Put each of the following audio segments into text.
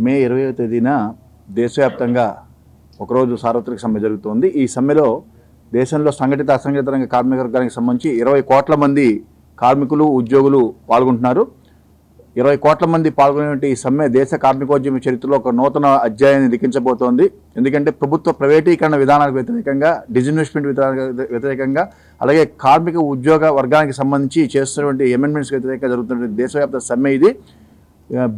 మే 20వ తేదీన దేశవ్యాప్తంగా ఒకరోజు సార్వత్రిక సమ్మె జరుగుతోంది. ఈ సమ్మెలో దేశంలో సంఘటిత అసంఘటిత రంగ కార్మిక వర్గానికి సంబంధించి 20 కోట్ల మంది కార్మికులు ఉద్యోగులు పాల్గొంటున్నారు. 20 కోట్ల మంది పాల్గొనే ఈ సమ్మె దేశ కార్మికోద్యమ చరిత్రలో ఒక నూతన అధ్యాయాన్ని లిఖించబోతోంది. ఎందుకంటే ప్రభుత్వ ప్రైవేటీకరణ విధానాలకు వ్యతిరేకంగా, డిజిన్వెస్ట్మెంట్ వ్యతిరేకంగా, అలాగే కార్మిక ఉద్యోగ వర్గానికి సంబంధించి చేస్తున్నటువంటి అమెండ్మెంట్స్కి వ్యతిరేకంగా జరుగుతున్న దేశవ్యాప్త సమ్మె ఇది.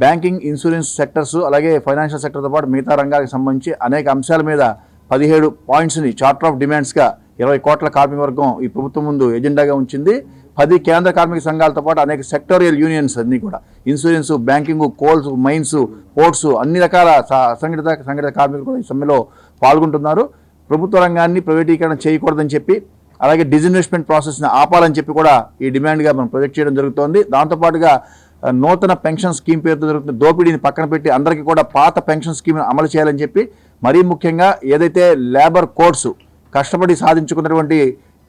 బ్యాంకింగ్, ఇన్సూరెన్స్ సెక్టర్స్, అలాగే ఫైనాన్షియల్ సెక్టర్తో పాటు మిగతా రంగాలకు సంబంధించి అనేక అంశాల మీద 17 పాయింట్స్ని చార్టర్ ఆఫ్ డిమాండ్స్గా 20 కోట్ల కార్మిక వర్గం ఈ ప్రభుత్వం ముందు ఎజెండాగా ఉంచింది. 10 కేంద్ర కార్మిక సంఘాలతో పాటు అనేక సెక్టోరియల్ యూనియన్స్ అన్నీ కూడా ఇన్సూరెన్స్, బ్యాంకింగ్, కోల్స్, మైన్స్, పోర్ట్స్ అన్ని రకాల సంఘటిత కార్మికులు కూడా ఈ సమ్మెలో పాల్గొంటున్నారు. ప్రభుత్వ రంగాన్ని ప్రైవేటీకరణ చేయకూడదని చెప్పి, అలాగే డిజిన్వెస్ట్మెంట్ ప్రాసెస్ని ఆపాలని చెప్పి కూడా ఈ డిమాండ్గా మనం ప్రొజెక్ట్ చేయడం జరుగుతోంది. దాంతోపాటుగా నూతన పెన్షన్ స్కీమ్ పేరుతో జరుగుతున్న దోపిడీని పక్కన పెట్టి అందరికీ కూడా పాత పెన్షన్ స్కీమ్ని అమలు చేయాలని చెప్పి, మరీ ముఖ్యంగా ఏదైతే లేబర్ కోడ్స్ కష్టపడి సాధించుకున్నటువంటి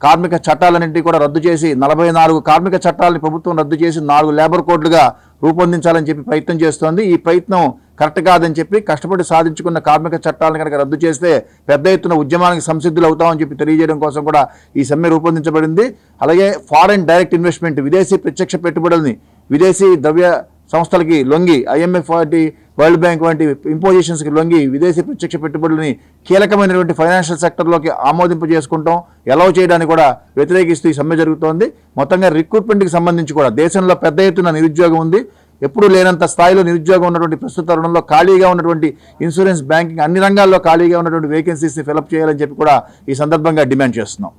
కార్మిక చట్టాలన్నింటినీ కూడా రద్దు చేసి 44 కార్మిక చట్టాలని ప్రభుత్వం రద్దు చేసి 4 లేబర్ కోడ్లుగా రూపొందించాలని చెప్పి ప్రయత్నం చేస్తోంది. ఈ ప్రయత్నం కరెక్ట్ కాదని చెప్పి, కష్టపడి సాధించుకున్న కార్మిక చట్టాలను కనుక రద్దు చేస్తే పెద్ద ఎత్తున ఉద్యమానికి సంసిద్ధులు అవుతామని చెప్పి తెలియజేయడం కోసం కూడా ఈ సమ్మె రూపొందించబడింది. అలాగే ఫారెన్ డైరెక్ట్ ఇన్వెస్ట్మెంట్, విదేశీ ప్రత్యక్ష పెట్టుబడుల్ని విదేశీ ద్రవ్య సంస్థలకి లొంగి, IMF వంటి, వరల్డ్ బ్యాంక్ వంటి ఇంపోజిషన్స్కి లొంగి విదేశీ ప్రత్యక్ష పెట్టుబడులని కీలకమైనటువంటి ఫైనాన్షియల్ సెక్టర్లోకి ఆమోదింపు చేసుకుంటాం, అలౌ చేయడానికి కూడా వ్యతిరేకిస్తూ ఈ సమ్మె జరుగుతోంది. మొత్తంగా రిక్రూట్మెంట్కి సంబంధించి కూడా దేశంలో పెద్ద ఎత్తున నిరుద్యోగం ఉంది. ఎప్పుడూ లేనంత స్థాయిలో నిరుద్యోగం ఉన్నటువంటి ప్రస్తుత తరుణంలో ఖాళీగా ఉన్నటువంటి ఇన్సూరెన్స్, బ్యాంకింగ్ అన్ని రంగాల్లో ఖాళీగా ఉన్నటువంటి వేకెన్సీస్ని ఫిలప్ చేయాలని చెప్పి కూడా ఈ సందర్భంగా డిమాండ్ చేస్తున్నాం.